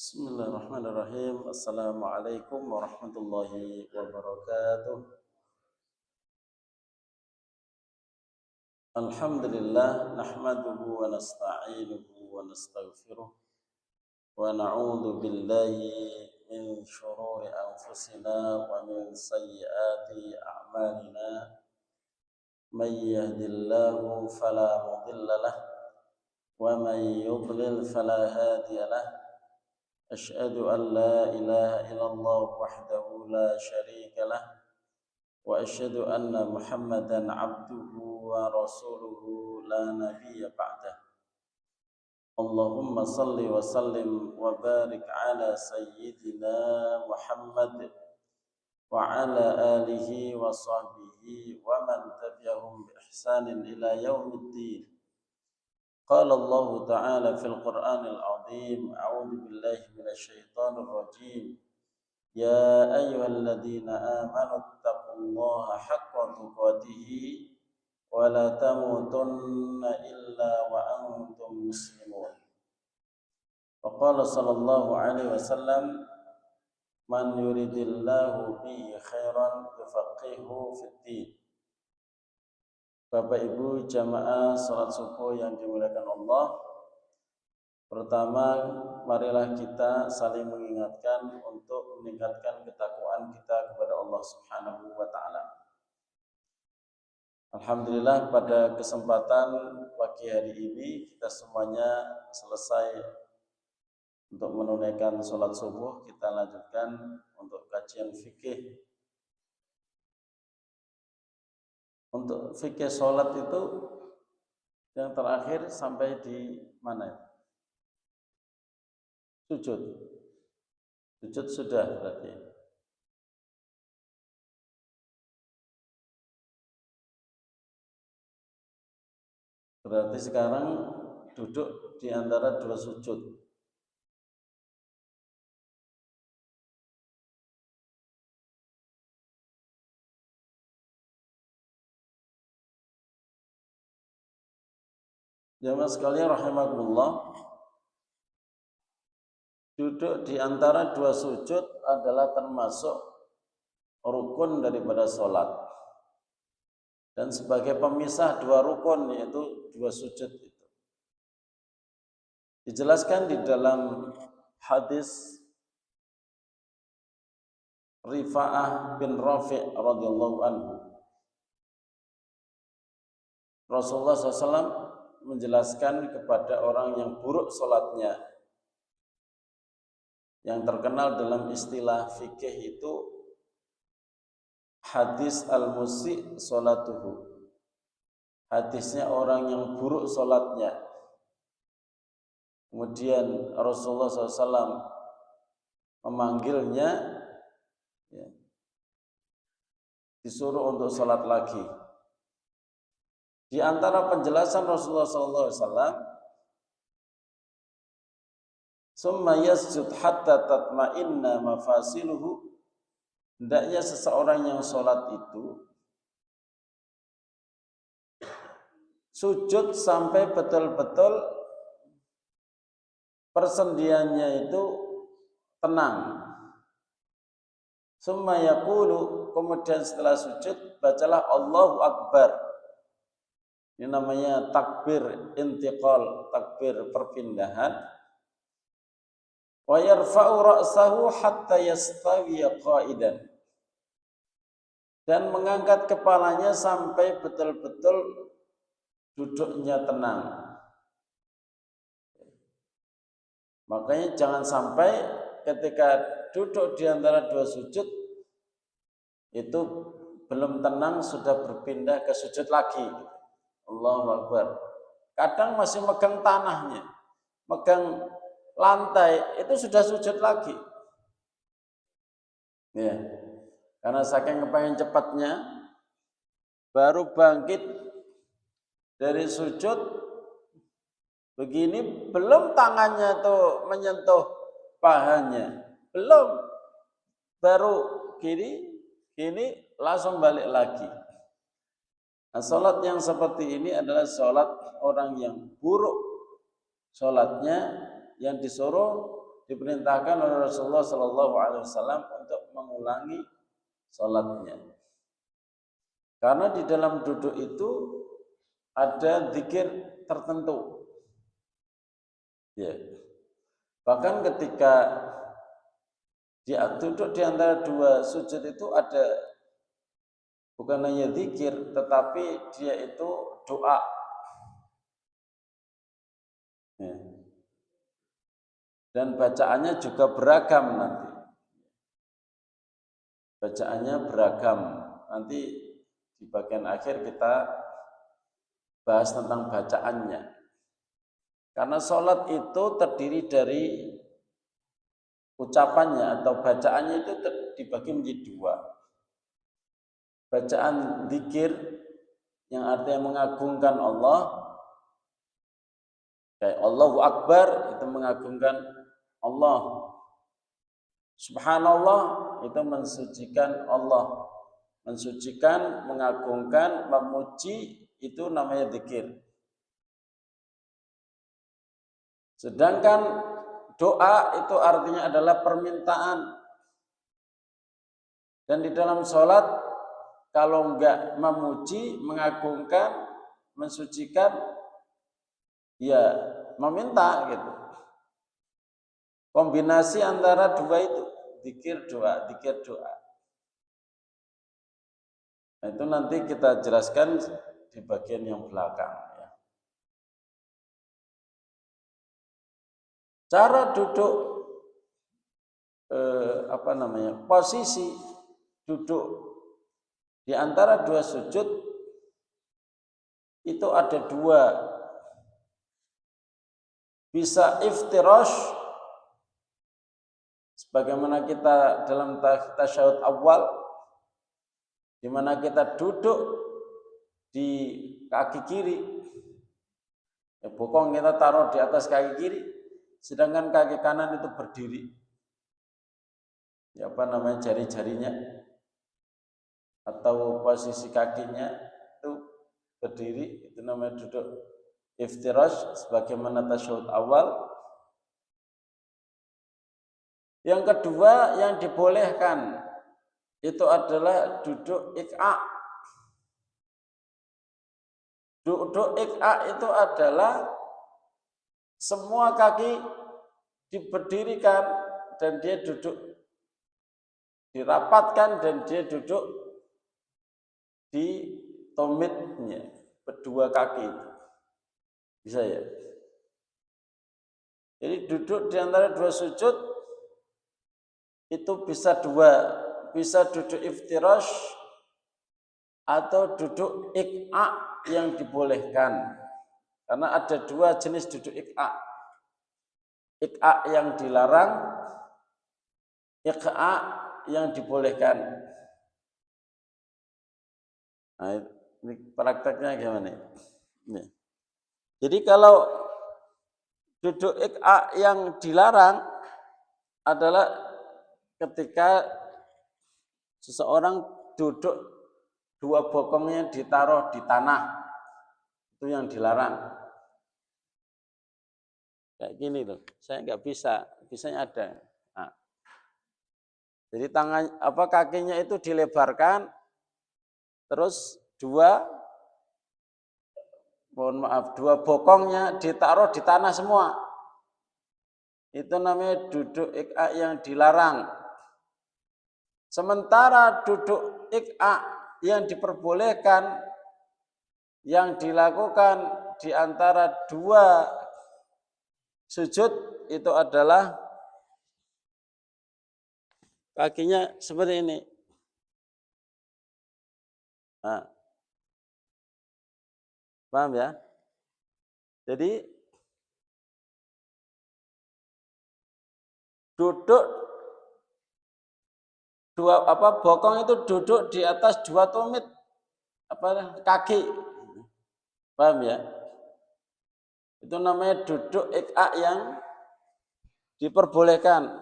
Bismillahirrahmanirrahim. Assalamualaikum warahmatullahi wabarakatuh. Alhamdulillah nahmaduhu wa nasta'inuhu wa nastaghfiruh wa na'udzu billahi min shururi anfusina wa min sayyiati a'malina. May yahdihillahu fala mudilla lah wa may yudlil fala hadiya lah. أشهد أن لا إله إلا الله وحده لا شريك له وأشهد أن محمدا عبده ورسوله لا نبي بعده اللهم صل وسلم وبارك على سيدنا محمد وعلى آله وصحبه ومن تبعهم بإحسان إلى يوم الدين. قال الله تعالى في القرآن العظيم أعوذ بالله من الشيطان الرجيم يا أيها الذين آمنوا اتقوا الله حق تقاته ولا تموتن إلا وأنتم مسلمون. وقال صلى الله عليه وسلم من يريد الله به خيرا يفقهه في الدين. Bapak Ibu jamaah salat subuh yang dimuliakan Allah. Pertama, marilah kita saling mengingatkan untuk meningkatkan ketakwaan kita kepada Allah Subhanahu wa taala. Alhamdulillah pada kesempatan pagi hari ini kita semuanya selesai untuk menunaikan salat subuh. Kita lanjutkan untuk kajian fikih. Untuk fikih sholat itu yang terakhir sampai di mana? Sujud. Sujud sudah berarti. Berarti sekarang duduk di antara dua sujud. Jamaah sekalian rahimakumullah, duduk di antara dua sujud adalah termasuk rukun daripada sholat. Dan sebagai pemisah dua rukun yaitu dua sujud itu. Dijelaskan di dalam hadis Rifa'ah bin Rafi' radhiyallahu anhu. Rasulullah SAW menjelaskan kepada orang yang buruk sholatnya, yang terkenal dalam istilah fikih itu hadis al-musi' sholatuhu, hadisnya orang yang buruk sholatnya. Kemudian Rasulullah SAW memanggilnya, ya, disuruh untuk sholat lagi. Di antara penjelasan Rasulullah SAW, summa yasjud hatta tatma'inna mafasiluhu, hendaknya seseorang yang sholat itu sujud sampai betul-betul persendiannya itu tenang. Summa yaqulu, kemudian setelah sujud bacalah Allahu Akbar. Ini namanya takbir intiqal, takbir perpindahan. Wa yarfa'u ra'sahu hatta yastawiya qa'idan. Dan mengangkat kepalanya sampai betul-betul duduknya tenang. Makanya jangan sampai ketika duduk di antara dua sujud itu belum tenang sudah berpindah ke sujud lagi. Allahu Akbar. Kadang masih megang tanahnya, megang lantai, itu sudah sujud lagi. Ya. Karena saking kepengen cepatnya, baru bangkit dari sujud begini, belum tangannya tuh menyentuh pahanya, belum, baru gini langsung balik lagi. Nah, sholat yang seperti ini adalah sholat orang yang buruk sholatnya, yang disuruh diperintahkan oleh Rasulullah Sallallahu Alaihi Wasallam untuk mengulangi sholatnya. Karena di dalam duduk itu ada zikir tertentu. Ya. Bahkan ketika dia duduk di antara dua sujud itu ada bukan hanya zikir, tetapi dia itu doa. Ya. Dan bacaannya juga beragam nanti. Bacaannya beragam. Nanti di bagian akhir kita bahas tentang bacaannya. Karena sholat itu terdiri dari ucapannya atau bacaannya itu dibagi menjadi dua. Bacaan zikir yang artinya mengagungkan Allah, kayak Allahu Akbar itu mengagungkan Allah. Subhanallah itu mensucikan Allah. Mensucikan, mengagungkan, memuji itu namanya zikir. Sedangkan doa itu artinya adalah permintaan. Dan di dalam sholat kalau enggak memuji, mengagungkan, mensucikan, ya meminta gitu. Kombinasi antara dua itu, zikir doa, zikir doa. Nah, itu nanti kita jelaskan di bagian yang belakang. Ya. Cara duduk, posisi duduk di antara dua sujud itu ada dua. Bisa iftirash, sebagaimana kita dalam tasyahud awal, di mana kita duduk di kaki kiri, bokong kita taruh di atas kaki kiri, sedangkan kaki kanan itu berdiri. Jari-jarinya atau posisi kakinya itu berdiri, itu namanya duduk iftirash sebagaimana tasyahud awal. Yang kedua yang dibolehkan itu adalah duduk iq'a. Duduk iq'a itu adalah semua kaki diberdirikan dan dia duduk, dirapatkan dan dia duduk di tomitnya, kedua kaki itu. Bisa ya? Jadi duduk di antara dua sujud itu bisa dua. Bisa duduk iftirash atau duduk iq'a yang dibolehkan. Karena ada dua jenis duduk iq'a. Iq'a yang dilarang, iq'a yang dibolehkan. Nah, ini prakteknya gimana? Ini. Jadi kalau duduk iq'a yang dilarang adalah ketika seseorang duduk dua bokongnya ditaruh di tanah, itu yang dilarang. Kayak gini loh, saya nggak bisa, bisanya ada. Nah, jadi kakinya itu dilebarkan, terus dua bokongnya ditaruh di tanah semua. Itu namanya duduk iq'a yang dilarang. Sementara duduk iq'a yang diperbolehkan, yang dilakukan di antara dua sujud itu adalah kakinya seperti ini. Nah, paham ya? Jadi duduk bokong itu duduk di atas dua tumit kaki. Paham ya? Itu namanya duduk iq'a yang diperbolehkan.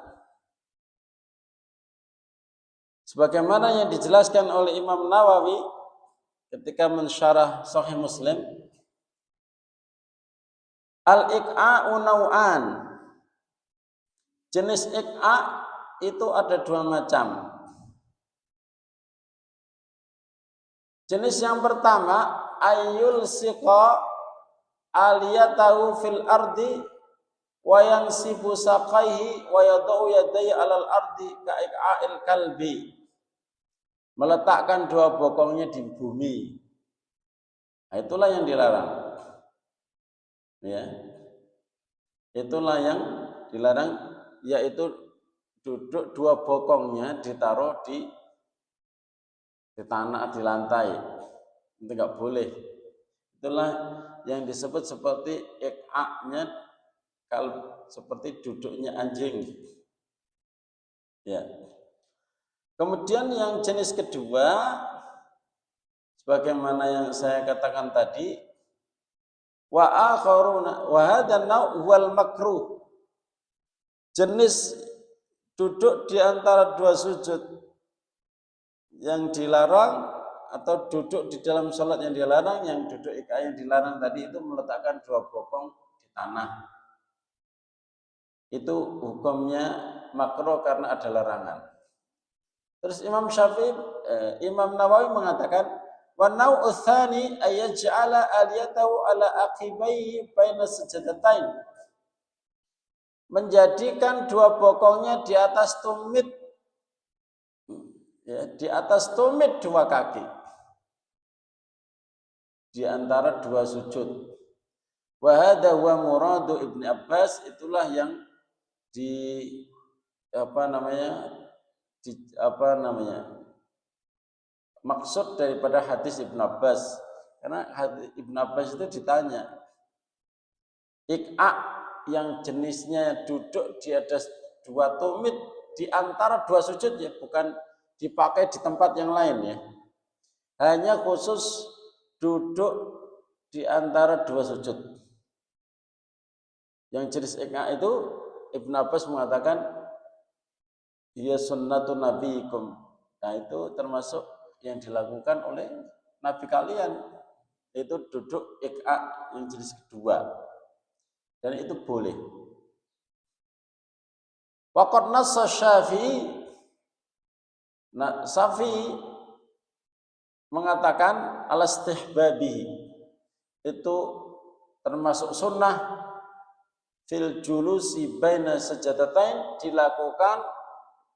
Sebagaimana yang dijelaskan oleh Imam Nawawi ketika mensyarah Sahih Muslim, al-iq'a'u naw'an. Jenis ik'a itu ada dua macam. Jenis yang pertama, ayul siqa aliyatahu fil ardi wa yansibu saqaihi wa yadau yadayhi alal ardi ka iqa'il kalbi. Meletakkan dua bokongnya di bumi. Nah, itulah yang dilarang. Ya. Itulah yang dilarang, yaitu duduk dua bokongnya ditaruh di tanah, di lantai. Itu enggak boleh. Itulah yang disebut seperti iqa'nya kalau seperti duduknya anjing. Ya. Kemudian yang jenis kedua, sebagaimana yang saya katakan tadi, wa akharuna wa hadha naw wal makruh. Jenis duduk di antara dua sujud yang dilarang atau duduk di dalam salat yang dilarang, yang duduk iq'a yang dilarang tadi itu meletakkan dua bokong di tanah. Itu hukumnya makruh karena ada larangan. Terus Imam Nawawi mengatakan wa nau'u tsani ayaj'ala aliyatahu ala aqibaihi baina sajadatain. Menjadikan dua bokongnya di atas tumit, ya, di atas tumit dua kaki di antara dua sujud. Wa hadha huwa muradu Ibnu Abbas, itulah yang maksud daripada hadis Ibnu Abbas. Karena Ibnu Abbas itu ditanya, iq'a yang jenisnya duduk di atas dua tumit di antara dua sujud, ya, bukan dipakai di tempat yang lain, ya. Hanya khusus duduk di antara dua sujud. Yang jenis iq'a itu Ibnu Abbas mengatakan ya sunnatun nabiikum. Nah, itu termasuk yang dilakukan oleh nabi kalian, itu duduk iq'a yang jenis kedua. Dan itu boleh. Waqad nassa Syafi'i, nah, Syafi'i mengatakan al-istihbabi, itu termasuk sunnah fil julusi baina sajadatain, dilakukan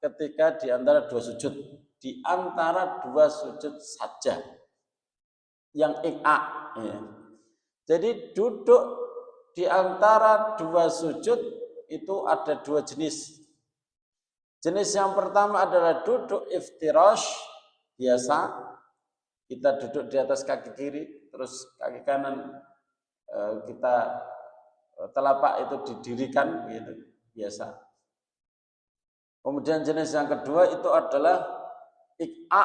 ketika di antara dua sujud, di antara dua sujud saja yang iq'a, ya. Jadi duduk di antara dua sujud itu ada dua jenis. Jenis yang pertama adalah duduk iftirash biasa, kita duduk di atas kaki kiri, terus kaki kanan kita telapak itu didirikan, gitu, biasa. Kemudian jenis yang kedua itu adalah iq'a,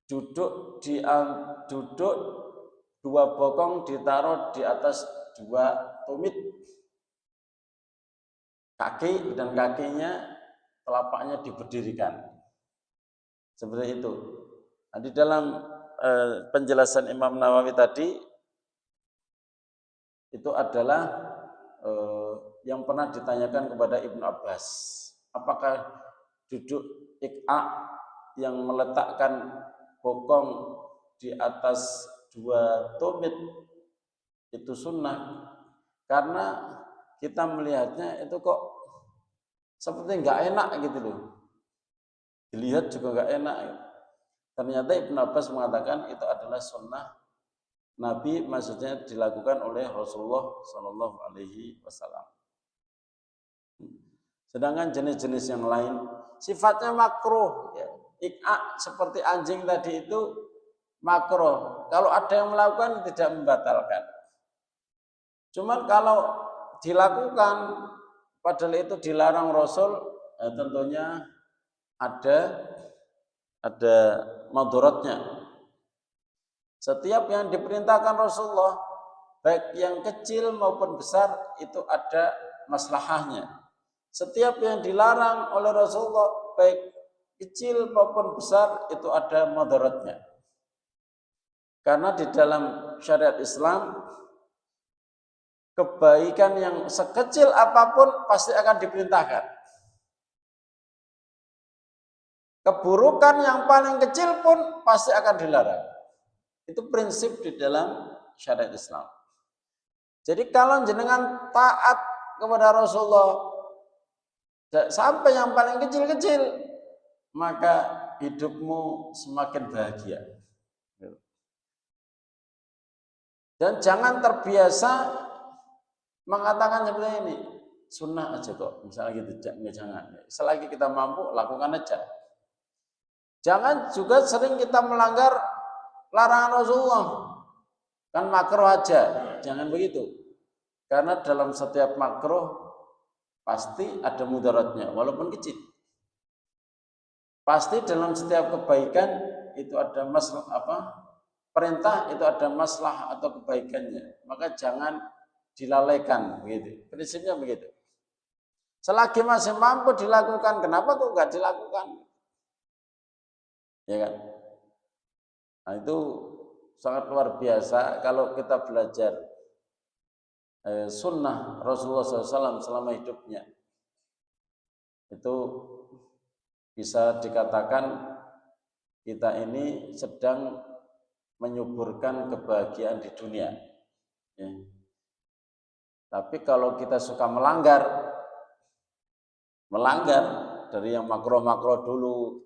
duduk dua bokong ditaruh di atas dua tumit kaki, dan kakinya telapaknya diberdirikan seperti itu. Nah, di dalam penjelasan Imam Nawawi tadi itu adalah yang pernah ditanyakan kepada Ibnu Abbas, apakah duduk iq'a yang meletakkan bokong di atas dua tumit itu sunnah? Karena kita melihatnya itu kok seperti nggak enak gitu loh, dilihat juga nggak enak. Ternyata Ibnu Abbas mengatakan itu adalah sunnah Nabi, maksudnya dilakukan oleh Rasulullah Shallallahu Alaihi Wasallam. Sedangkan jenis-jenis yang lain sifatnya makruh, ya. Iq'a seperti anjing tadi itu makruh. Kalau ada yang melakukan tidak membatalkan. Cuman kalau dilakukan padahal itu dilarang Rasul, tentunya ada madharatnya. Setiap yang diperintahkan Rasulullah, baik yang kecil maupun besar, itu ada maslahahnya. Setiap yang dilarang oleh Rasulullah, baik kecil maupun besar, itu ada madharatnya. Karena di dalam syariat Islam kebaikan yang sekecil apapun pasti akan diperintahkan. Keburukan yang paling kecil pun pasti akan dilarang. Itu prinsip di dalam syariat Islam. Jadi kalau jenengan taat kepada Rasulullah sampai yang paling kecil-kecil, maka hidupmu semakin bahagia. Dan jangan terbiasa mengatakan seperti ini, sunnah aja kok, misalnya gitu, jangan. Selagi kita mampu, lakukan aja. Jangan juga sering kita melanggar larangan Rasulullah, kan makruh aja, jangan begitu. Karena dalam setiap makruh pasti ada mudaratnya, walaupun kecil. Pasti dalam setiap kebaikan itu ada perintah itu ada masalah atau kebaikannya. Maka jangan dilalaikan, begitu. Prinsipnya begitu. Selagi masih mampu dilakukan, kenapa kok nggak dilakukan? Ya kan? Nah, itu sangat luar biasa kalau kita belajar sunnah Rasulullah SAW selama hidupnya. Itu bisa dikatakan kita ini sedang menyuburkan kebahagiaan di dunia. Ya. Tapi kalau kita suka melanggar dari yang makro-makro dulu,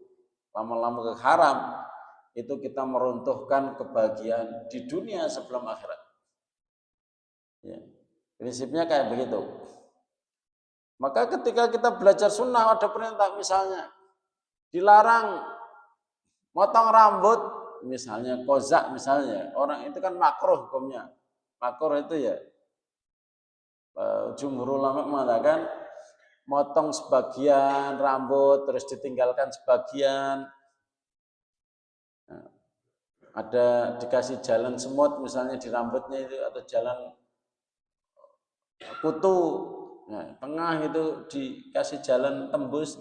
lama-lama ke haram, itu kita meruntuhkan kebahagiaan di dunia sebelum akhirat. Ya. Prinsipnya kayak begitu. Maka ketika kita belajar sunnah ada perintah, misalnya dilarang motong rambut, misalnya kozak, misalnya orang itu kan makruh hukumnya. Makruh itu ya jumhur ulama mengatakan motong sebagian rambut terus ditinggalkan sebagian. Nah, ada dikasih jalan semut misalnya di rambutnya itu, atau jalan kutu, nah, tengah itu dikasih jalan tembus.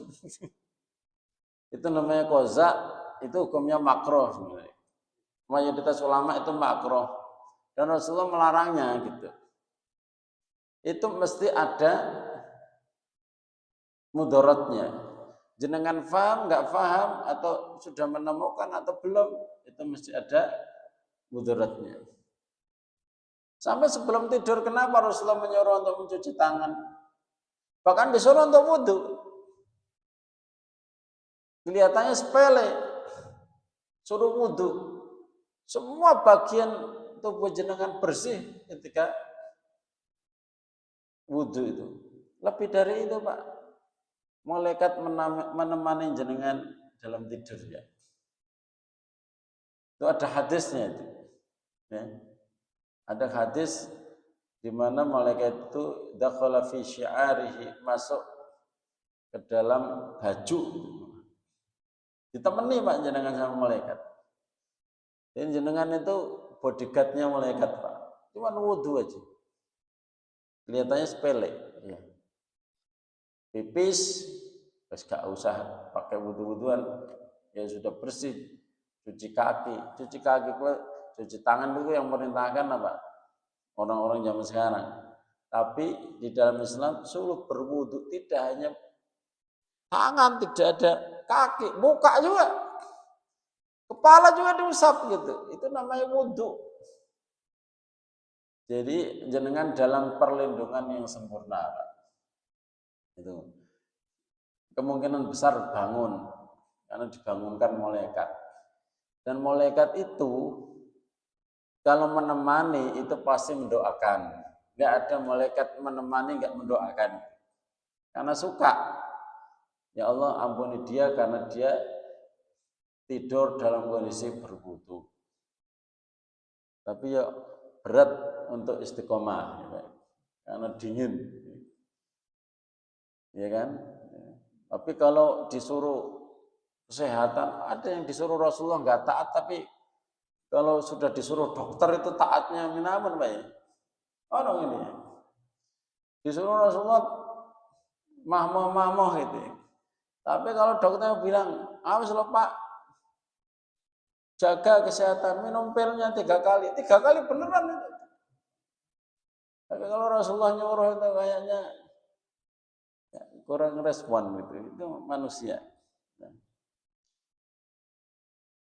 Itu namanya kozak, itu hukumnya makruh sebenarnya. Mayoritas ulama itu makruh dan Rasulullah melarangnya gitu. Itu mesti ada mudaratnya. Jenengan paham, nggak paham, atau sudah menemukan atau belum, itu mesti ada mudaratnya. Sampai sebelum tidur, kenapa Rasulullah menyuruh untuk mencuci tangan? Bahkan disuruh untuk wudhu. Kelihatannya sepele, suruh wudhu. Semua bagian tubuh jenengan bersih ketika wudhu itu. Lebih dari itu, Pak. Malaikat menemani jenengan dalam tidurnya. Itu ada hadisnya itu. Ya. Ada hadis di mana malaikat itu dakhala fi syi'arihi, masuk ke dalam baju. Ditemani Pak jenengan sama malaikat. Dan jenengan itu bodyguardnya malaikat Pak. Cuma wudhu aja. Kelihatannya sepele. Ya. Pipis, terus gak usah pakai wudhu-wudhuan, ya sudah bersih. Cuci kaki, cuci tangan dulu yang merintahkan apa? Orang-orang zaman sekarang. Tapi di dalam Islam suruh berwudhu, tidak hanya tangan, tidak ada kaki, muka juga, kepala juga diusap gitu. Itu namanya wudhu. Jadi jenengan dalam perlindungan yang sempurna. Itu kemungkinan besar bangun karena dibangunkan malaikat. Dan malaikat itu kalau menemani itu pasti mendoakan. Enggak ada malaikat menemani enggak mendoakan. Karena suka. Ya Allah ampuni dia karena dia tidur dalam kondisi berwudu. Tapi ya berat untuk istiqomah ya, karena dingin. Ya kan? Tapi kalau disuruh kesehatan, ada yang disuruh Rasulullah enggak taat, tapi kalau sudah disuruh dokter itu taatnya minaman Pak ya. Orang ini disuruh Rasulullah mahmoh gitu. Tapi kalau dokternya bilang, awas loh Pak, jaga kesehatan, minum pilnya 3 kali. 3 kali beneran itu. Tapi kalau Rasulullah nyuruh itu kayaknya ya, kurang respon gitu. Itu manusia.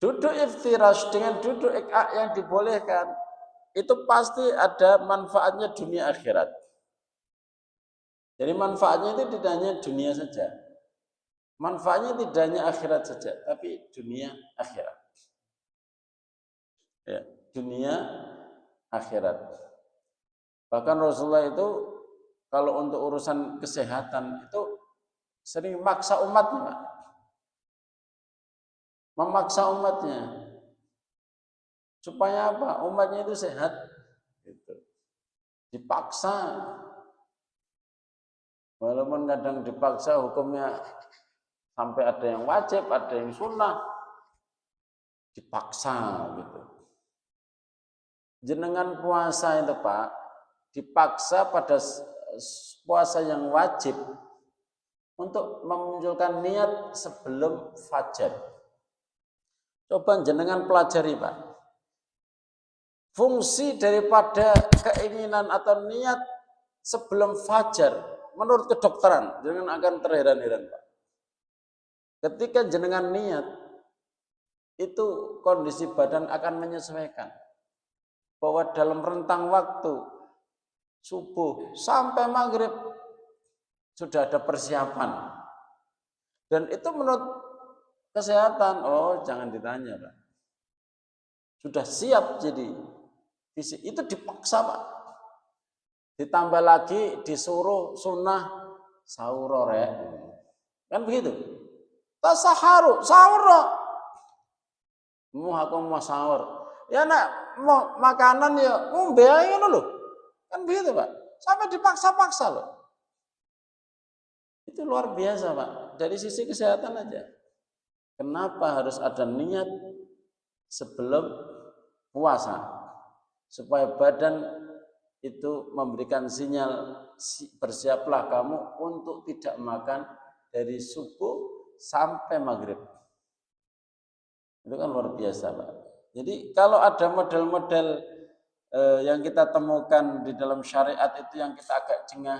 Duduk iftirash dengan duduk iqa yang dibolehkan itu pasti ada manfaatnya dunia akhirat. Jadi manfaatnya itu tidak hanya dunia saja. Manfaatnya tidak hanya akhirat saja, tapi dunia akhirat. Ya, dunia akhirat. Bahkan Rasulullah itu kalau untuk urusan kesehatan itu sering maksa umatnya, memaksa umatnya supaya apa? Umatnya itu sehat. Gitu. Dipaksa, walaupun kadang dipaksa hukumnya sampai ada yang wajib, ada yang sunnah, dipaksa gitu. Jenengan puasa itu Pak, dipaksa pada puasa yang wajib untuk memunculkan niat sebelum fajar. Coba jenengan pelajari Pak. Fungsi daripada keinginan atau niat sebelum fajar menurut kedokteran, jenengan akan terheran-heran Pak. Ketika jenengan niat, itu kondisi badan akan menyesuaikan. Bahwa dalam rentang waktu subuh sampai maghrib sudah ada persiapan. Dan itu menurut kesehatan, oh jangan ditanya Pak. Sudah siap jadi fisik. Itu dipaksa Pak. Ditambah lagi disuruh sunnah sahur rek. Kan begitu. Tasaharu, sahur. Aku mau sahur. Ya nak mau makanan ya ngombe ae ngono lho. Kan begitu, Pak. Sampai dipaksa-paksa loh. Itu luar biasa, Pak. Dari sisi kesehatan aja. Kenapa harus ada niat sebelum puasa? Supaya badan itu memberikan sinyal bersiaplah kamu untuk tidak makan dari subuh sampai maghrib. Itu kan luar biasa, Pak. Jadi kalau ada model-model yang kita temukan di dalam syariat itu yang kita agak jengah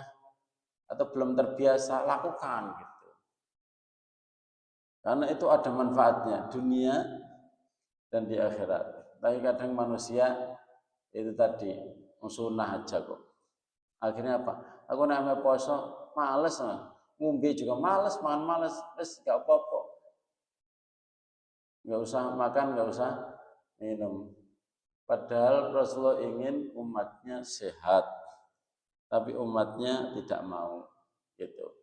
atau belum terbiasa, lakukan gitu. Karena itu ada manfaatnya dunia dan di akhirat. Tapi kadang manusia itu tadi sunnah aja kok. Akhirnya apa? Aku namanya poso, males lah. Ngombe juga males, makan males, wis gak apa-apa. Gak usah makan, gak usah minum. Padahal Rasulullah ingin umatnya sehat, tapi umatnya tidak mau, gitu.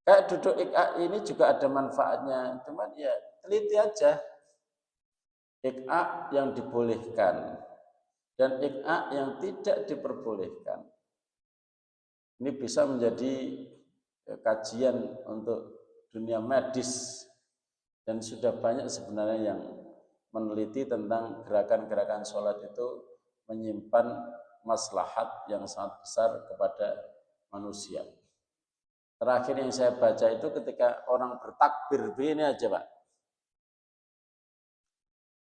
Kayak duduk iqa ini juga ada manfaatnya, cuman ya teliti aja. Iqa yang dibolehkan dan iqa yang tidak diperbolehkan. Ini bisa menjadi kajian untuk dunia medis dan sudah banyak sebenarnya yang meneliti tentang gerakan-gerakan sholat itu menyimpan maslahat yang sangat besar kepada manusia. Terakhir yang saya baca itu ketika orang bertakbir begini aja Pak.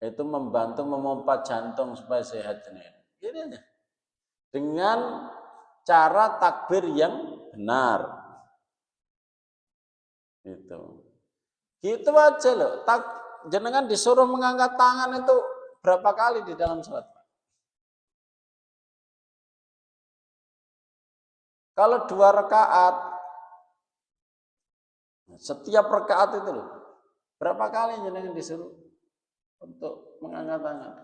Itu membantu memompa jantung supaya sehat ini. Gini aja. Dengan cara takbir yang benar. Itu. Gitu aja loh. Jenengan disuruh mengangkat tangan itu berapa kali di dalam sholat? Kalau 2 rakaat, setiap rakaat itu loh, berapa kali jenengan disuruh untuk mengangkat tangan?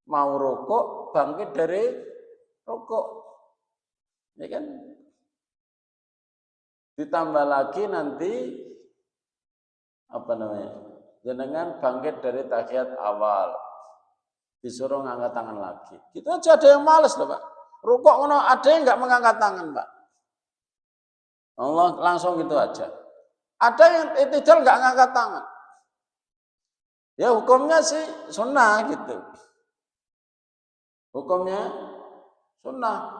Mau rukuk, bangkit dari rukuk, ya kan? Ditambah lagi nanti apa namanya? Jenengan bangkit dari tahiyat awal, disuruh ngangkat tangan lagi. Gitu aja ada yang males loh Pak. Rukuk ngono ada yang nggak mengangkat tangan Pak. Allah langsung gitu aja. Ada yang i'tidal nggak ngangkat tangan. Ya hukumnya sih sunnah gitu. Hukumnya sunnah.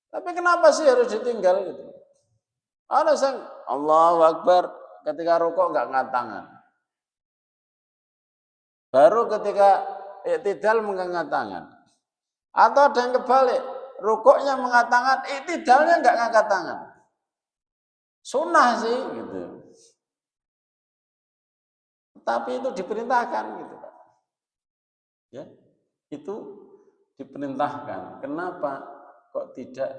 Tapi kenapa sih harus ditinggal gitu? Ada yang Allahu Akbar ketika rukuk nggak ngangkat tangan. Baru ketika i'tidal mengangkat tangan. Atau ada yang kebalik, rukuknya mengangkat tangan, i'tidalnya enggak ngangkat tangan. Sunnah sih gitu. Tapi itu diperintahkan gitu, Pak. Ya, itu diperintahkan. Kenapa kok tidak?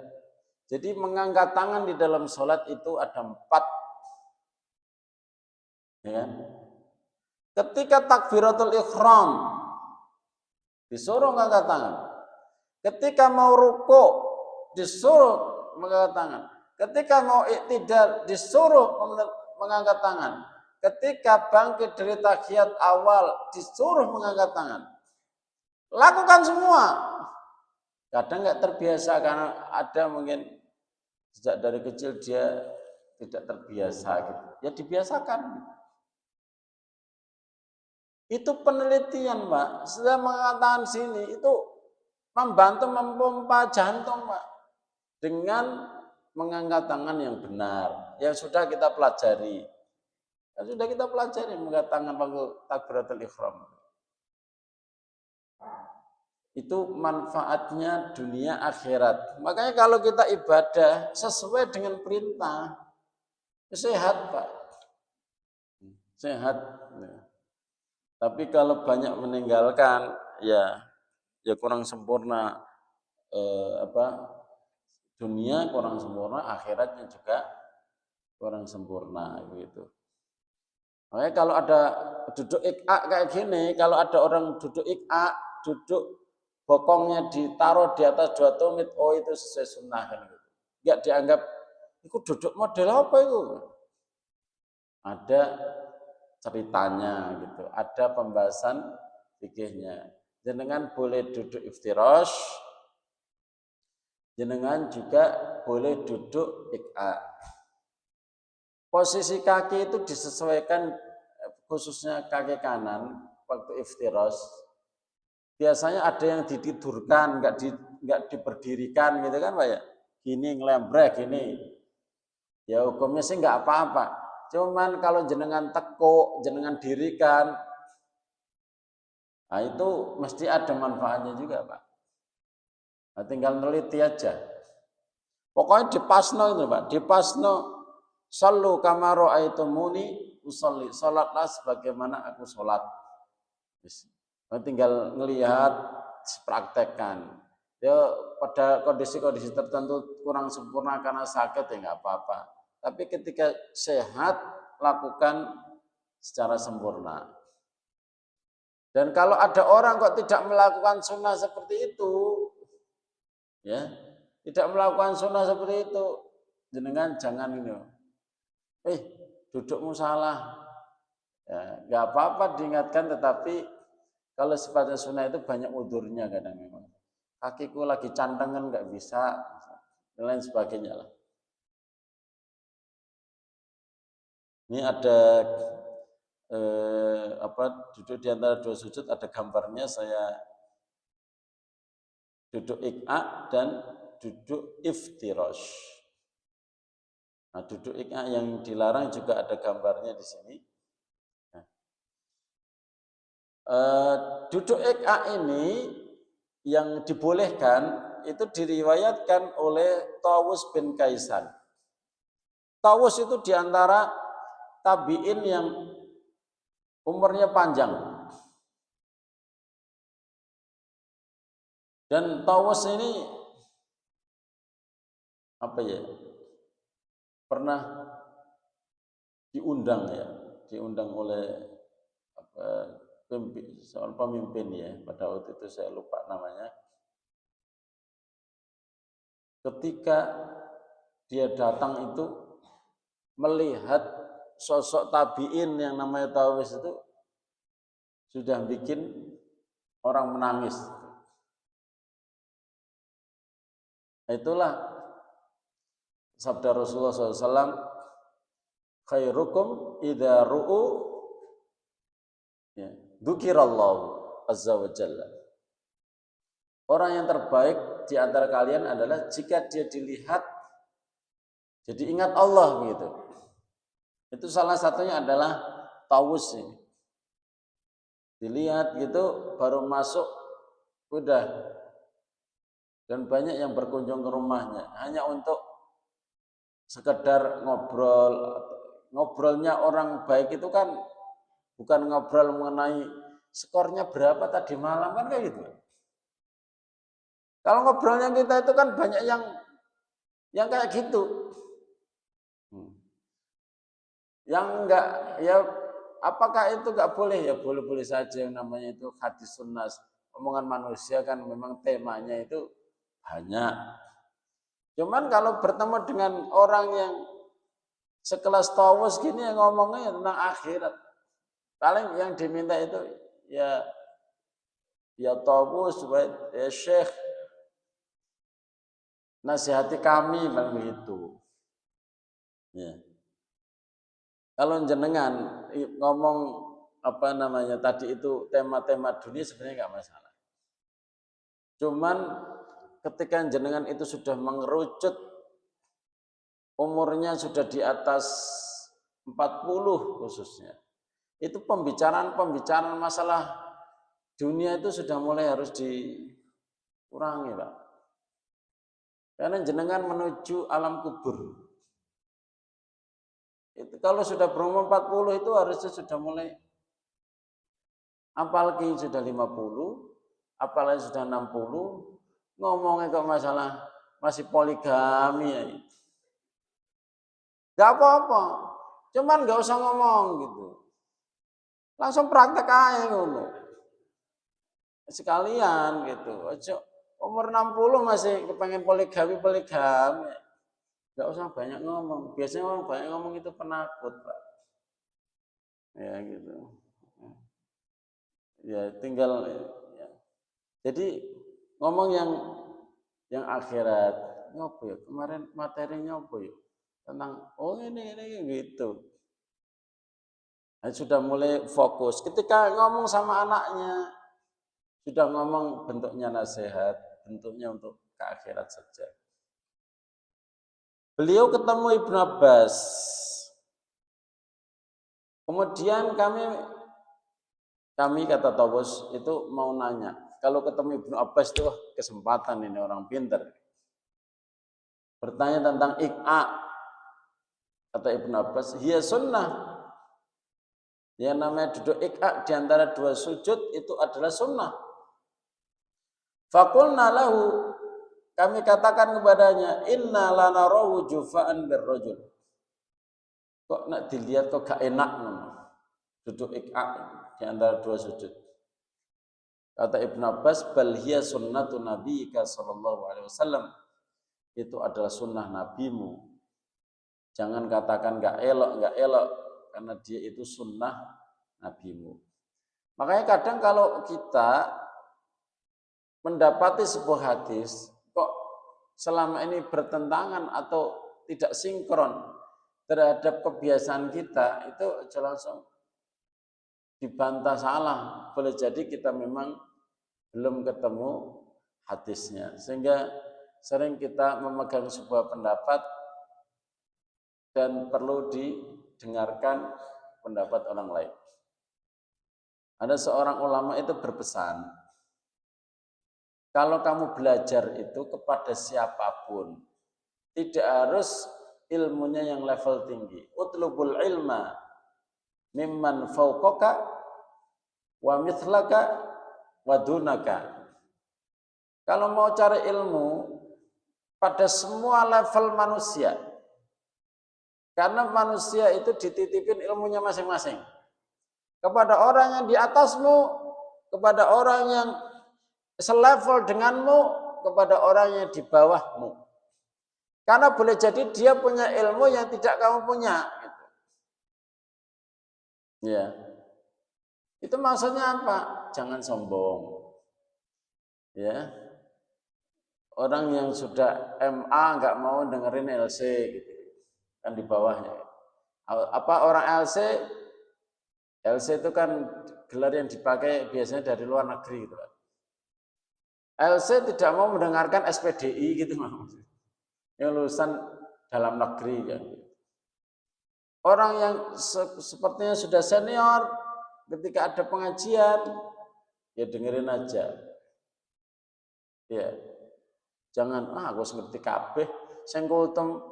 Jadi mengangkat tangan di dalam sholat itu ada 4. Ya. Ketika takbiratul ihram disuruh mengangkat tangan. Ketika mau rukuk disuruh mengangkat tangan. Ketika mau i'tidal disuruh mengangkat tangan. Ketika bangkit dari tahiyat awal disuruh mengangkat tangan. Lakukan semua. Kadang nggak terbiasa karena ada mungkin sejak dari kecil dia tidak terbiasa gitu. Ya dibiasakan. Itu penelitian, Pak. Setelah mengangkat tangan sini itu membantu memompa jantung, Pak. Dengan mengangkat tangan yang benar. Yang sudah kita pelajari. Yang sudah kita pelajari mengangkat tangan waktu takbiratul ihram. Itu manfaatnya dunia akhirat. Makanya kalau kita ibadah sesuai dengan perintah, sehat, Pak. Sehat. Tapi kalau banyak meninggalkan, ya kurang sempurna. Dunia kurang sempurna, akhiratnya juga kurang sempurna gitu. Makanya kalau ada duduk ik'a kayak gini, kalau ada orang duduk ik'a, duduk bokongnya ditaruh di atas 2 tumit, oh itu sesuai sunnah kan gitu. Enggak dianggap itu duduk model apa itu? Ada ceritanya gitu, ada pembahasan fikihnya. Jenengan boleh duduk iftirash, jenengan juga boleh duduk ik'a. Posisi kaki itu disesuaikan, khususnya kaki kanan waktu iftirash. Biasanya ada yang ditidurkan, enggak diberdirikan gitu kan, Pak ya. Gini ngelembrek gini. Ya hukumnya sih enggak apa-apa. Cuman kalau jenengan tekuk, jenengan dirikan, nah itu mesti ada manfaatnya juga, Pak. Nah, tinggal neliti aja. Pokoknya dipasno itu, Pak. Dipasno, sallu kama ra'aitumuni usolli. Salatlah sebagaimana aku salat. Tinggal ngelihat, praktekkan. Ya pada kondisi-kondisi tertentu kurang sempurna karena sakit ya nggak apa-apa. Tapi ketika sehat, lakukan secara sempurna. Dan kalau ada orang kok tidak melakukan sunnah seperti itu, ya tidak melakukan sunnah seperti itu, jenengan jangan ini. Dudukmu salah. Ya, nggak apa-apa diingatkan, tetapi kalau sifatnya sunnah itu banyak udurnya kadang memang. Kakiku lagi cantengan nggak bisa, dan lain sebagainya lah. Ini ada duduk di antara 2 sujud, ada gambarnya, saya duduk ik'a dan duduk iftirash. Nah, duduk ik'a yang dilarang juga ada gambarnya di sini. Duduk ik'a ini yang dibolehkan itu diriwayatkan oleh Tawus bin Kaisan. Tawus itu diantara tabi'in yang umurnya panjang. Dan Tawus ini pernah diundang oleh seorang pemimpin ya, pada waktu itu saya lupa namanya. Ketika dia datang itu melihat sosok tabi'in yang namanya Tawus itu sudah bikin orang menangis. Itulah sabda Rasulullah SAW, khairukum idza ru'u dzukirallahu azza wa jalla. Orang yang terbaik di antara kalian adalah jika dia dilihat jadi ingat Allah begitu. Itu salah satunya adalah Tawus ini. Dilihat gitu baru masuk udah dan banyak yang berkunjung ke rumahnya hanya untuk sekedar ngobrol. Ngobrolnya orang baik itu kan bukan ngobrol mengenai skornya berapa tadi malam, kan kayak gitu. Kalau ngobrolnya kita itu kan banyak yang kayak gitu. Yang enggak, ya apakah itu enggak boleh? Ya boleh-boleh saja, yang namanya itu hadis sunnah. Omongan manusia kan memang temanya itu banyak. Cuman kalau bertemu dengan orang yang sekelas Tawus gini yang ngomongnya tentang akhirat, paling yang diminta itu ya Tawus, ya Syekh, nasihati kami, paling begitu. Ya. Kalau jenengan ngomong apa namanya tadi itu tema-tema dunia sebenarnya nggak masalah. Cuman ketika jenengan itu sudah mengerucut, umurnya sudah di atas 40 khususnya, itu pembicaraan masalah dunia itu sudah mulai harus dikurangi, Pak. Karena jenengan menuju alam kubur. Itu kalau sudah berumur 40 itu harusnya sudah mulai, apalagi sudah 50, apalagi sudah 60, ngomongnya kok masalah masih poligami ya. Gak apa-apa, cuman gak usah ngomong gitu. Langsung praktek aja ngono. Sekalian gitu. Ojo umur 60 masih kepengen poligami. Gak usah banyak ngomong. Biasanya orang banyak ngomong itu penakut, Pak. Ya gitu. Ya tinggal ya. Jadi ngomong yang akhirat. Ngopo ya? Kemarin materinya apa ya? Tentang ini gitu. Nah, sudah mulai fokus. Ketika ngomong sama anaknya, sudah ngomong bentuknya nasihat, bentuknya untuk ke akhirat saja. Beliau ketemu Ibnu Abbas. Kemudian kami kata Tawus itu mau nanya, kalau ketemu Ibnu Abbas itu kesempatan ini orang pintar. Bertanya tentang iq'a. Kata Ibnu Abbas, hiya sunnah. Yang namanya duduk iq'a di antara dua sujud itu adalah sunnah. Faqulna lahu, kami katakan kepadanya, inna lanarahu jufa'an birrajul. Kok nak dilihat kok gak enak duduk iq'a di antara dua sujud. Kata Ibnu Abbas, bal hiya sunnatu nabiyyika sallallahu alaihi wasallam. Itu adalah sunnah nabimu. Jangan katakan gak elok, karena dia itu sunnah nabimu. Makanya kadang kalau kita mendapati sebuah hadis kok selama ini bertentangan atau tidak sinkron terhadap kebiasaan kita, itu langsung dibantah salah. Boleh jadi kita memang belum ketemu hadisnya, sehingga sering kita memegang sebuah pendapat dan perlu didengarkan pendapat orang lain. Ada seorang ulama itu berpesan, kalau kamu belajar itu kepada siapapun, tidak harus ilmunya yang level tinggi. Utlubul ilma mimman fauqaka wa mithlaka wa dunaka. Kalau mau cari ilmu pada semua level manusia, karena manusia itu dititipin ilmunya masing-masing. Kepada orang yang di atasmu, kepada orang yang selevel denganmu, kepada orang yang di bawahmu. Karena boleh jadi dia punya ilmu yang tidak kamu punya. Ya, itu maksudnya apa? Jangan sombong. Ya, orang yang sudah MA nggak mau dengerin LC, gitu, kan di bawahnya. Apa orang LC? LC itu kan gelar yang dipakai biasanya dari luar negeri, gitu. LC tidak mau mendengarkan SPDI gitu, yang lulusan dalam negeri kan. Orang yang sepertinya sudah senior, ketika ada pengajian, ya dengerin aja. Ya. Jangan aku ngerti kabeh sing kultum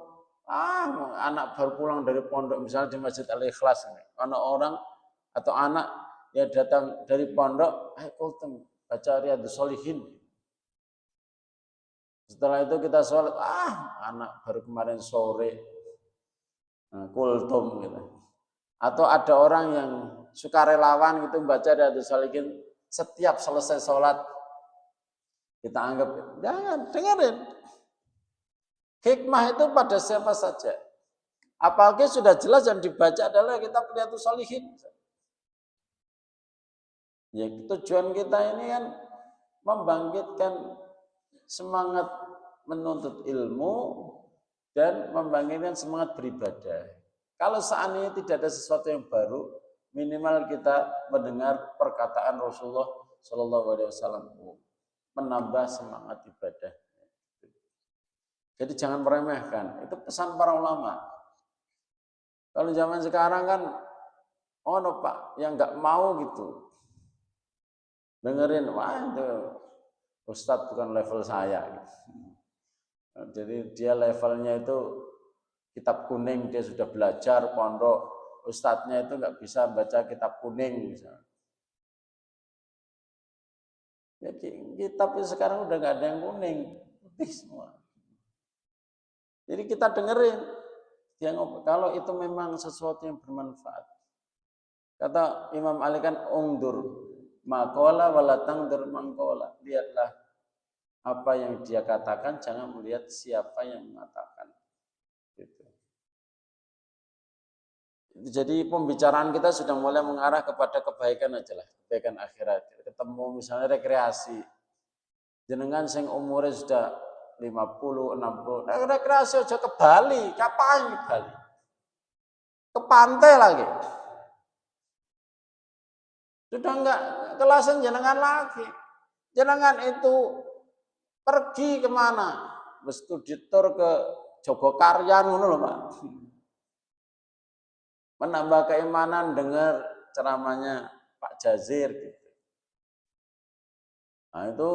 anak baru pulang dari pondok misalnya di Masjid Al-Ikhlas ana orang atau anak ya datang dari pondok kultum baca Riyadhus Shalihin. Setelah itu kita sholat, anak baru kemarin sore kultum gitu. Atau ada orang yang sukarelawan gitu baca Riyadhus Shalihin setiap selesai sholat kita anggap jangan dengerin. Hikmah itu pada siapa saja. Apalagi sudah jelas yang dibaca adalah kitab Riyadhus Shalihin. Ya tujuan kita ini kan membangkitkan semangat menuntut ilmu dan membangkitkan semangat beribadah. Kalau seandainya tidak ada sesuatu yang baru, minimal kita mendengar perkataan Rasulullah Shallallahu Alaihi Wasallam menambah semangat ibadah. Jadi jangan meremehkan. Itu pesan para ulama. Kalau zaman sekarang kan, Pak yang nggak mau gitu dengerin, itu Ustadz bukan level saya. Jadi dia levelnya itu kitab kuning, dia sudah belajar pondok. Ustadznya itu nggak bisa baca kitab kuning misalnya. Jadi kitab sekarang udah nggak ada yang kuning, putih semua. Jadi kita dengerin dia ngomong, kalau itu memang sesuatu yang bermanfaat. Kata Imam Ali kan ungdur maqala wala tangdur mangqala. Lihatlah apa yang dia katakan, jangan melihat siapa yang mengatakan. Gitu. Jadi pembicaraan kita sudah mulai mengarah kepada kebaikan aja lah, kebaikan akhirat. Ketemu misalnya rekreasi. Jenengan sing umurnya sudah 50, 60. Rekreasi aja ke Bali, kapan ke Bali? Ke pantai lagi. Sudah enggak kelasan jenengan lagi. Jenengan itu pergi kemana? Studi tour ke Jogokaryan ngono lho, Pak. Menambah keimanan dengar ceramahnya Pak Jazir gitu. Nah, itu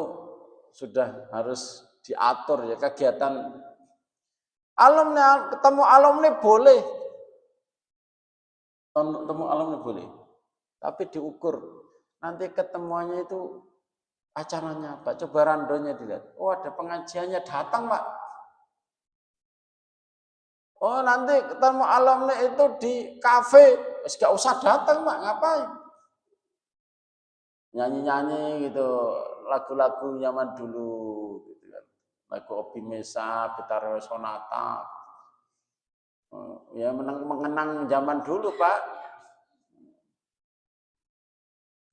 sudah harus diatur ya kegiatan alumni, ketemu alumni boleh. Ketemu alumni boleh. Tapi diukur. Nanti ketemuannya itu acaranya apa? Coba randonya dilihat. Oh, ada pengajiannya, datang, Pak. Oh, nanti ketemu alumni itu di kafe, gak usah datang, Pak. Ngapain? Nyanyi-nyanyi gitu, lagu-lagu zaman dulu gitu kan. Lagu Obi Mesa, Betara Sonata. Ya mengenang zaman dulu, Pak.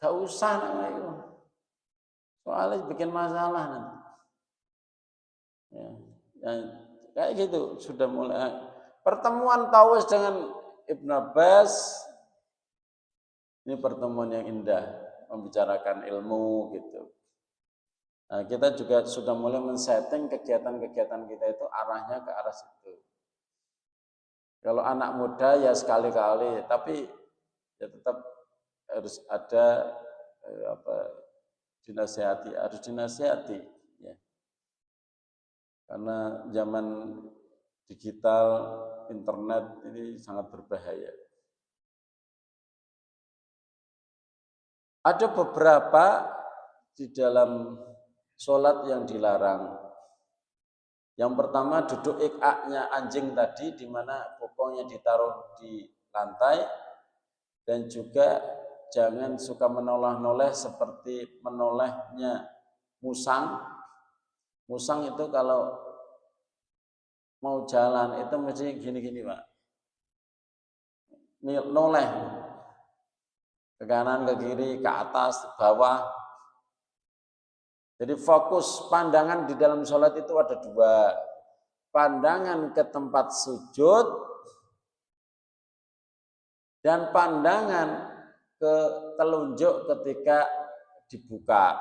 Gak usah namanya itu. Soalnya bikin masalah nanti. Ya, kayak gitu sudah mulai. Pertemuan Tawus dengan Ibn Abbas ini pertemuan yang indah, membicarakan ilmu gitu. Nah, kita juga sudah mulai men-setting kegiatan-kegiatan kita itu arahnya ke arah situ. Kalau anak muda ya sekali-kali, tapi ya tetap harus ada harus dinasihati ya. Karena zaman digital, internet ini sangat berbahaya. Ada beberapa di dalam sholat yang dilarang. Yang pertama duduk ikaknya anjing tadi, di mana bokongnya ditaruh di lantai, dan juga jangan suka menoleh-noleh seperti menolehnya musang. Musang itu kalau mau jalan itu mesti gini-gini, Pak. Noleh ke kanan, ke kiri, ke atas, ke bawah. Jadi fokus pandangan di dalam sholat itu ada dua. Pandangan ke tempat sujud dan pandangan ke telunjuk ketika dibuka.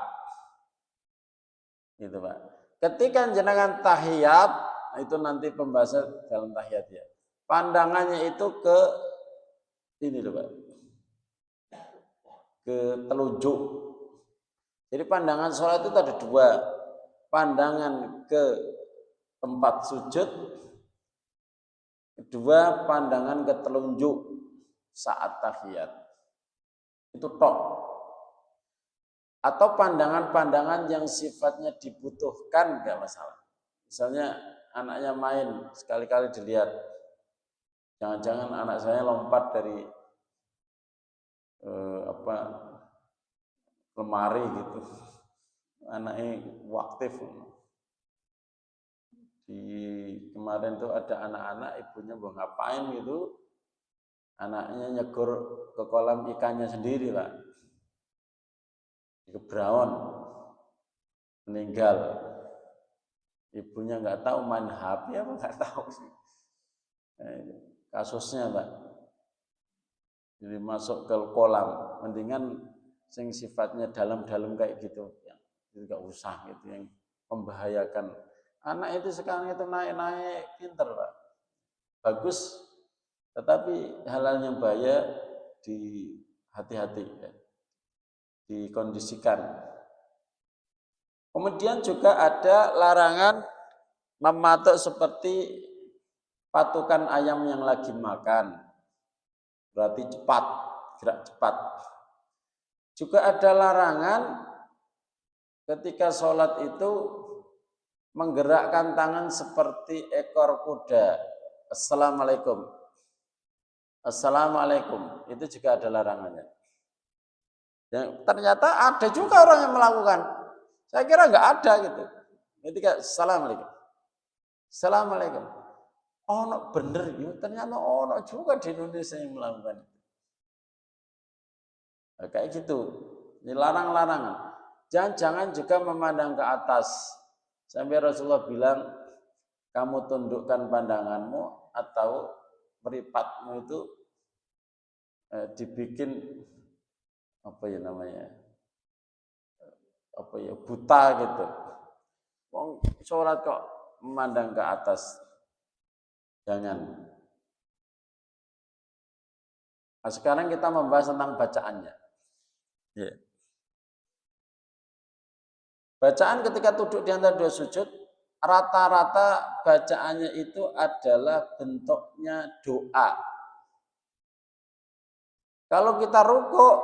Gitu, Pak. Ketika jenengan tahiyat, itu nanti pembahasan dalam tahiyat ya. Pandangannya itu ke ini loh, Pak. Ke telunjuk. Jadi pandangan sholat itu ada dua. pandangan ke tempat sujud, kedua pandangan ke telunjuk saat tahiyat. Itu tok. Atau pandangan-pandangan yang sifatnya dibutuhkan enggak masalah. Misalnya anaknya main, sekali-kali dilihat. Jangan-jangan anak saya lompat dari lemari gitu. Anaknya waktif. Kemarin tuh ada anak-anak, ibunya mau ngapain gitu, anaknya nyegur ke kolam ikannya sendiri Pak, kebraon, meninggal. Ibunya nggak tahu main HP apa nggak tahu sih. Kasusnya Pak, jadi masuk ke kolam, mendingan sing sifatnya dalam-dalam kayak gitu, yang itu nggak usah gitu, yang membahayakan. Anak itu sekarang itu naik-naik pinter Pak, bagus, tetapi hal-hal yang bahaya di hati-hati ya, dikondisikan. Kemudian juga ada larangan mematuk seperti patukan ayam yang lagi makan, berarti cepat, gerak cepat. Juga ada larangan ketika sholat itu menggerakkan tangan seperti ekor kuda. Assalamualaikum. Assalamualaikum. Itu juga ada larangannya. Dan ternyata ada juga orang yang melakukan. Saya kira nggak ada gitu. Ketika Assalamualaikum. Assalamualaikum. Ono bener ya, ternyata ono juga di Indonesia yang melakukan itu. Nah, kayak gitu. Ini larang-larangan. Jangan juga memandang ke atas. Sampai Rasulullah bilang, kamu tundukkan pandanganmu atau meripatmu itu dibikin buta gitu. Wong sholat kok memandang ke atas. Jangan. Nah, sekarang kita membahas tentang bacaannya. Yeah. Bacaan ketika duduk di antara dua sujud, rata-rata bacaannya itu adalah bentuknya doa. Kalau kita rukuk,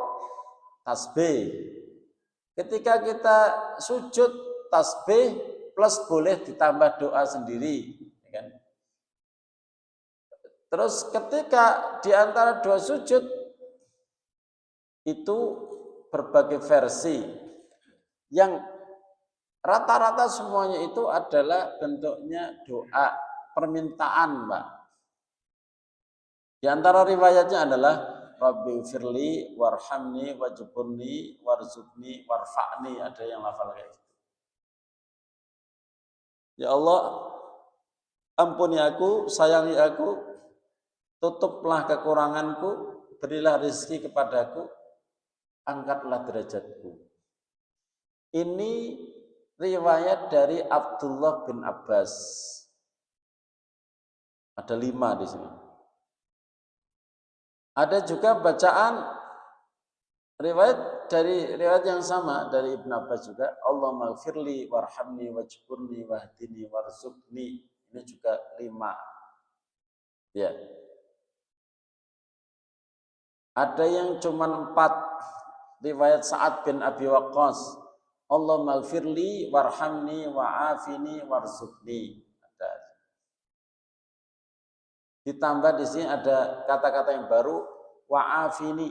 tasbih. Ketika kita sujud, tasbih plus boleh ditambah doa sendiri. Kan? Terus ketika di antara dua sujud, itu berbagai versi. Yang rata-rata semuanya itu adalah bentuknya doa, permintaan, Mbak. Di antara riwayatnya adalah Rabbi firli warhamni wajburni warzuqni warfa'ni, ada yang lafal kayak gitu. Ya Allah, ampuni aku, sayangi aku, tutuplah kekuranganku, berilah rezeki kepadaku, angkatlah derajatku. Ini riwayat dari Abdullah bin Abbas. Ada 5 di sini. Ada juga bacaan riwayat yang sama dari Ibn Abbas juga. Allahumma gfirli warhamni wajburni wahdini warzuqni. Ini juga 5. Ya. Ada yang cuma 4. Riwayat Sa'ad bin Abi Waqqas. Allahumma gfirli warhamni wa'afini warzuqni. Ditambah di sini ada kata-kata yang baru, wa'afini.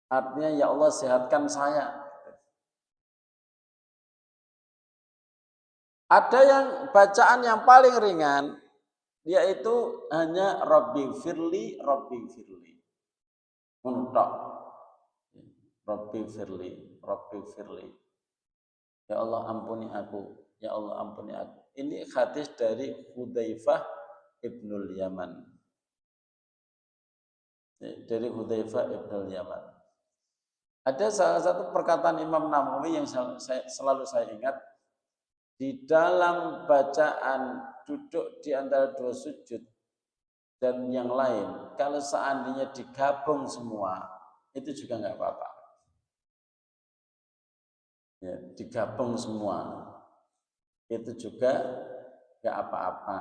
Artinya ya Allah sehatkan saya. Ada yang bacaan yang paling ringan, yaitu hanya Rabbi firli, Rabbi firli. Untuk Rabbi firli, Rabbi firli. Ya Allah ampuni aku, ya Allah ampuni aku. Ini hadis dari Hudzaifah Ibnul Yaman. Dari Hudzaifah Ibnul Yaman. Ada salah satu perkataan Imam Nawawi yang selalu saya ingat. Di dalam bacaan duduk di antara dua sujud dan yang lain, kalau seandainya digabung semua, itu juga nggak apa-apa. Ya, digabung semua. itu juga nggak apa-apa.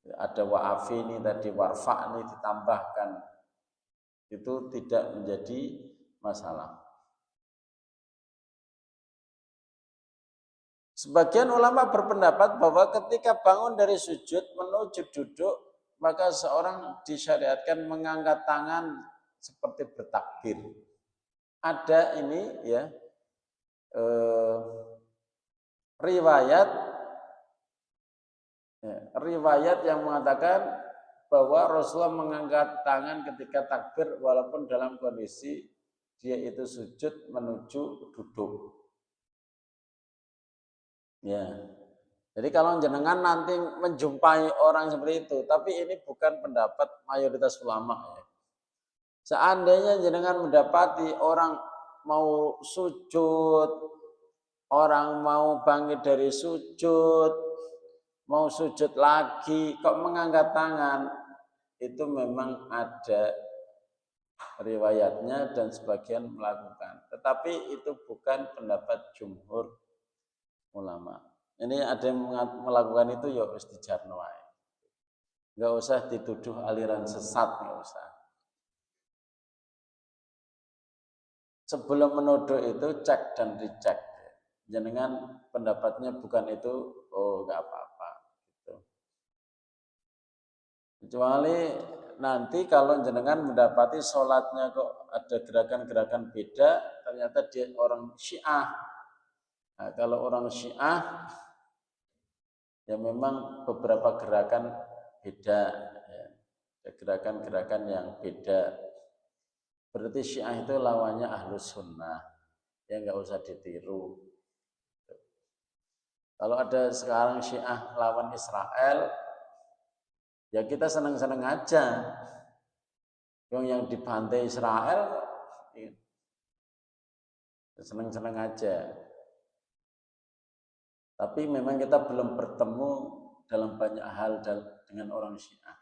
Ada wa'afini tadi, warfa'ni ditambahkan, itu tidak menjadi masalah. Sebagian ulama berpendapat bahwa ketika bangun dari sujud menuju duduk, maka seorang disyariatkan mengangkat tangan seperti bertakbir. Ada ini ya riwayat yang mengatakan bahwa Rasulullah mengangkat tangan ketika takbir walaupun dalam kondisi dia itu sujud menuju duduk. Ya. Jadi kalau jenengan nanti menjumpai orang seperti itu, tapi ini bukan pendapat mayoritas ulama ya. Seandainya jenengan mendapati orang mau sujud, orang mau bangkit dari sujud, mau sujud lagi, kok mengangkat tangan, itu memang ada riwayatnya dan sebagian melakukan. Tetapi itu bukan pendapat jumhur ulama. Ini ada yang melakukan itu ya wis dijarno wae. Enggak usah dituduh aliran sesat, enggak usah. Sebelum menuduh itu cek dan dicek. Jenengan pendapatnya bukan itu, oh enggak apa-apa gitu. Kecuali nanti kalau jenengan mendapati sholatnya kok ada gerakan-gerakan beda, ternyata dia orang Syiah. Nah, kalau orang Syiah ya memang beberapa gerakan beda, ya. Gerakan-gerakan yang beda. Berarti Syiah itu lawannya Ahlus Sunnah, ya nggak usah ditiru. Kalau ada sekarang Syiah lawan Israel, ya kita senang-senang aja. Yang dibantai Israel, senang-senang aja. Tapi memang kita belum bertemu dalam banyak hal dengan orang Syiah.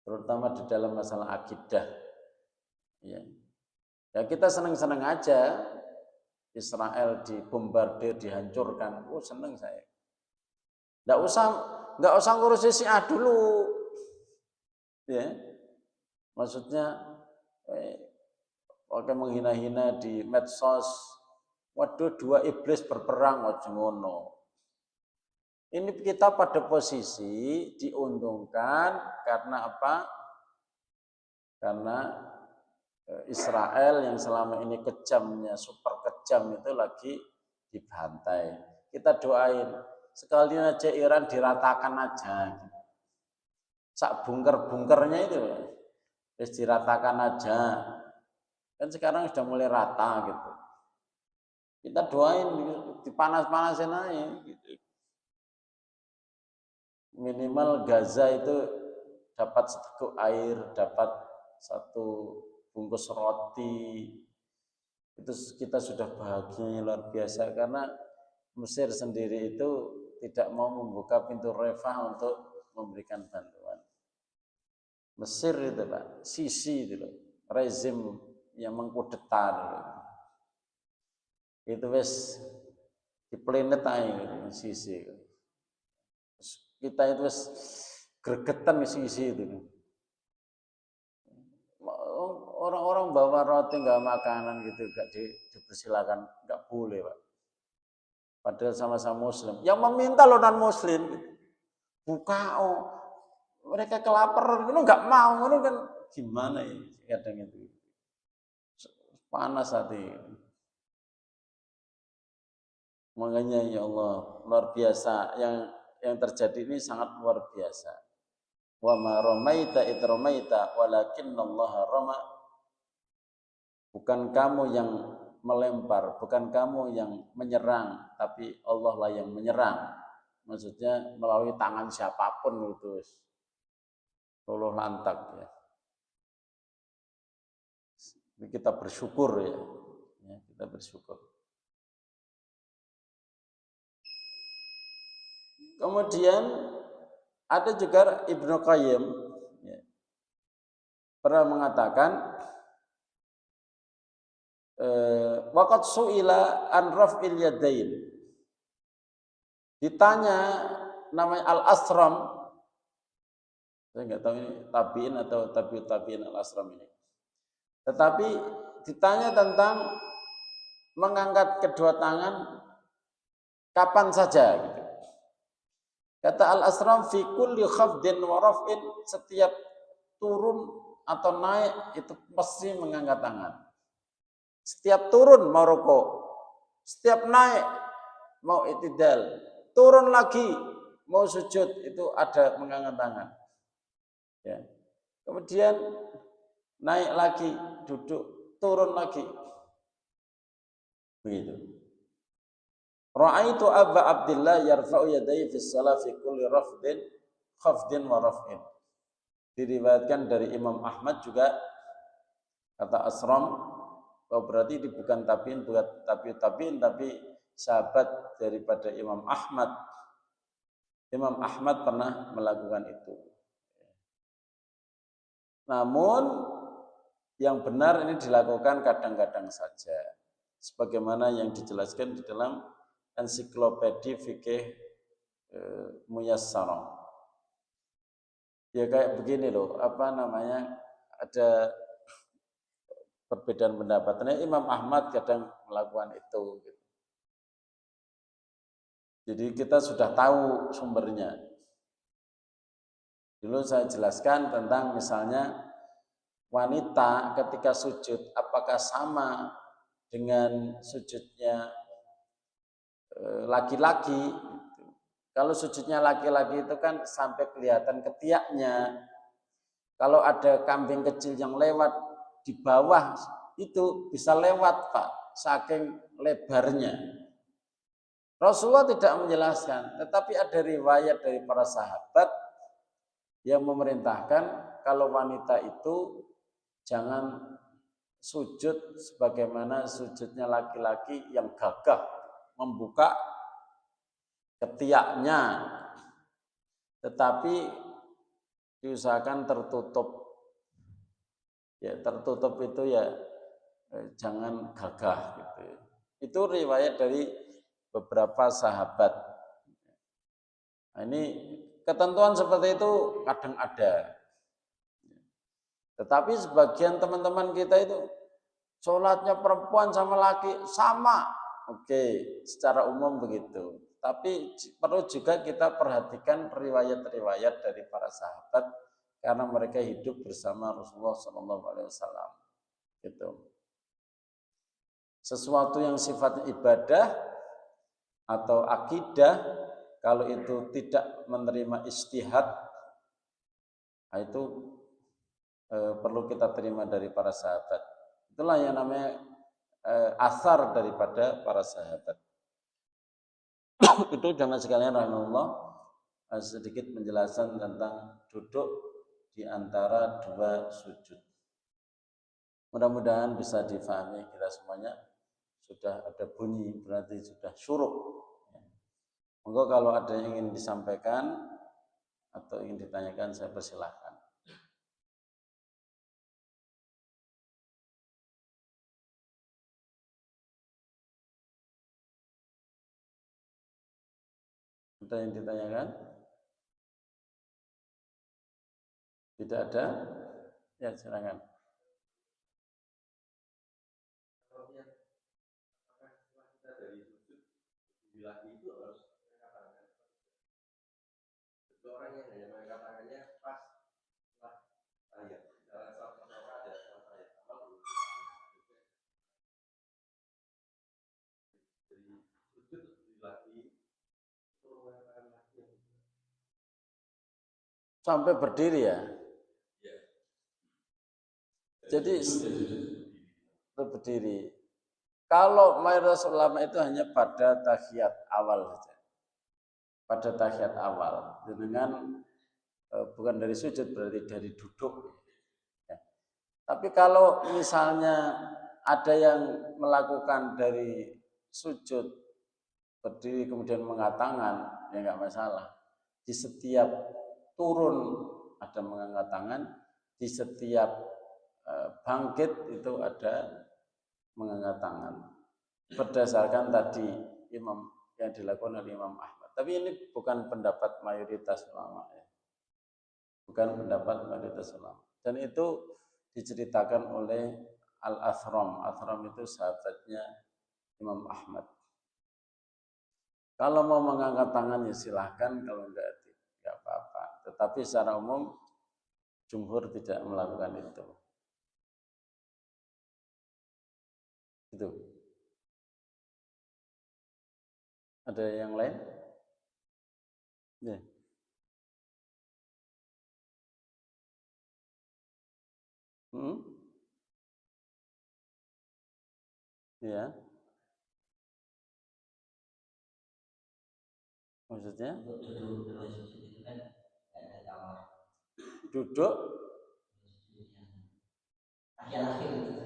Terutama di dalam masalah akidah. Ya, kita senang-senang aja. Israel dibombardir, dihancurkan. Oh, senang saya. Nggak usah ngurusi Syiah dulu. Ya. Maksudnya pakai menghina-hina di medsos. Waduh, dua iblis berperang, ojo ngono. Ini kita pada posisi diuntungkan karena apa? Karena Israel yang selama ini kejamnya, super kejam itu lagi dibantai. Kita doain, sekalian aja Iran diratakan aja. Sak bunker-bunkernya itu, terus diratakan aja. Kan sekarang sudah mulai rata gitu. Kita doain dipanas-panasin aja gitu. Minimal Gaza itu dapat seteguk air, dapat satu bungkus roti, itu kita sudah bahagia luar biasa karena Mesir sendiri itu tidak mau membuka pintu revah untuk memberikan bantuan. Mesir itu Pak, Sisi itu loh, rezim yang mengkudeta itu wes di planet aja Sisi. Kita itu wes gregetan Sisi itu. Orang-orang bawa roti nggak makanan gitu nggak dipersilakan, nggak boleh Pak. Padahal sama-sama Muslim. Yang meminta loh non Muslim, buka mereka kelaparan, itu nggak mau, itu kan gimana ya kadang itu panas hati. Makanya ya Allah luar biasa yang terjadi ini sangat luar biasa. Wa ma ramaita id ramaita walakinallaha rama. Bukan kamu yang melempar, bukan kamu yang menyerang, tapi Allah lah yang menyerang. Maksudnya melalui tangan siapapun itu luluh lantak ya. Kita bersyukur ya, kita bersyukur. Kemudian ada juga Ibnu Qayyim ya, pernah mengatakan waqad su'ila an raf'il yadain. Ditanya namanya Al-Asram, saya nggak tahu ini tabiin atau tabiin Al-Asram ini. Tetapi ditanya tentang mengangkat kedua tangan kapan saja gitu. Kata Al-Asram fi kulli khafdin wa raf'in, setiap turun atau naik itu pasti mengangkat tangan. Setiap turun mau rukuk, setiap naik mau i'tidal, turun lagi mau sujud itu ada mengangkat tangan. Ya. Kemudian naik lagi, duduk, turun lagi. Begitu. Ra'aitu Aba Abdillah yarfa'u yadayhi fi shalah fi kulli khafdin wa raf'in. Diriwayatkan dari Imam Ahmad juga, kata Asram, berarti ini bukan tabiin, tapi sahabat daripada Imam Ahmad. Imam Ahmad pernah melakukan itu. Namun yang benar ini dilakukan kadang-kadang saja, sebagaimana yang dijelaskan di dalam ensiklopedia fikih Muyassarah. Ya kayak begini loh, ada perbedaan pendapat. Nah, Imam Ahmad kadang melakukan itu. Jadi kita sudah tahu sumbernya. Dulu saya jelaskan tentang misalnya wanita ketika sujud, apakah sama dengan sujudnya laki-laki. Kalau sujudnya laki-laki itu kan sampai kelihatan ketiaknya. Kalau ada kambing kecil yang lewat di bawah itu bisa lewat, Pak, saking lebarnya. Rasulullah tidak menjelaskan, tetapi ada riwayat dari para sahabat yang memerintahkan kalau wanita itu jangan sujud sebagaimana sujudnya laki-laki yang gagah membuka ketiaknya, tetapi diusahakan tertutup. Ya, tertutup itu ya jangan gagah gitu. Itu riwayat dari beberapa sahabat. Nah, ini ketentuan seperti itu kadang ada. Tetapi sebagian teman-teman kita itu sholatnya perempuan sama laki sama. Oke, secara umum begitu. Tapi perlu juga kita perhatikan riwayat-riwayat dari para sahabat karena mereka hidup bersama Rasulullah SAW. Gitu. Sesuatu yang sifatnya ibadah atau akidah, kalau itu tidak menerima ijtihad, itu perlu kita terima dari para sahabat. Itulah yang namanya asar daripada para sahabat. Itu jangan sekalian rahimahullah sedikit penjelasan tentang duduk di antara dua sujud. Mudah-mudahan bisa difahami kita semuanya. Sudah ada bunyi berarti sudah syuruk. Monggo kalau ada yang ingin disampaikan atau ingin ditanyakan, saya persilahkan. Ada yang ditanyakan? Tidak ada? Ya, silakan. Itu harus orang yang hanya mengatakannya pas ayat. Sampai berdiri ya. Jadi berdiri. Kalau mayoritas ulama itu hanya pada tahiyat awal saja. Pada tahiyat awal dengan bukan dari sujud, berarti dari duduk. Ya. Tapi kalau misalnya ada yang melakukan dari sujud berdiri kemudian mengangkat tangan, ya nggak masalah. Di setiap turun ada mengangkat tangan, di setiap bangkit itu ada mengangkat tangan berdasarkan tadi imam yang dilakukan oleh Imam Ahmad. Tapi ini bukan pendapat mayoritas ulama ya. Bukan pendapat mayoritas ulama. Dan itu diceritakan oleh Al-Athram. Athram itu sahabatnya Imam Ahmad. Kalau mau mengangkat tangan ya silahkan, kalau enggak apa-apa. Tetapi secara umum jumhur tidak melakukan itu. Itu. Ada yang lain? Ya. Hmm? Ya. Maksudnya? Duduk akhir-akhir itu.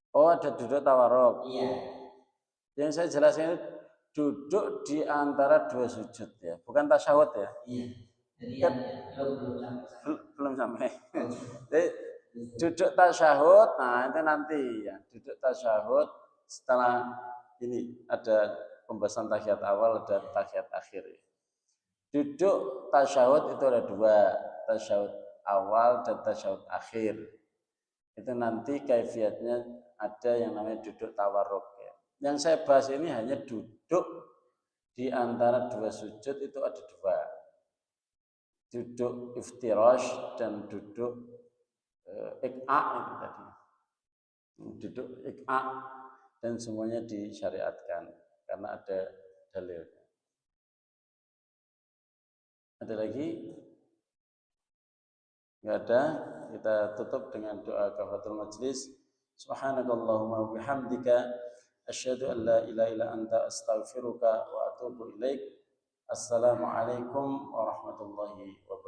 Oh, ada duduk tawaruk. Iya. Yang saya jelaskan itu duduk di antara dua sujud ya, bukan tasyahud ya. Iya. Jadi kan, belum sampai. Jadi, duduk tasyahud, nah itu nanti ya, duduk tasyahud setelah ini ada pembahasan tahiyat awal dan tahiyat akhir ya. Duduk tasyahud itu ada dua, tasyahud awal dan tasyahud akhir. Itu nanti kaifiatnya ada yang namanya duduk tawarruk ya. Yang saya bahas ini hanya duduk di antara dua sujud itu ada dua. Duduk iftirash dan duduk ik'a itu tadi. Duduk ik'a dan semuanya disyariatkan karena ada dalil. Ada lagi? Enggak ada. Kita tutup dengan doa kafaratul majlis. Subhanakallahumma wa bihamdika asyhadu an la ilaha illa anta astaghfiruka wa atubu ilaik. Assalamualaikum warahmatullahi wabarakatuh.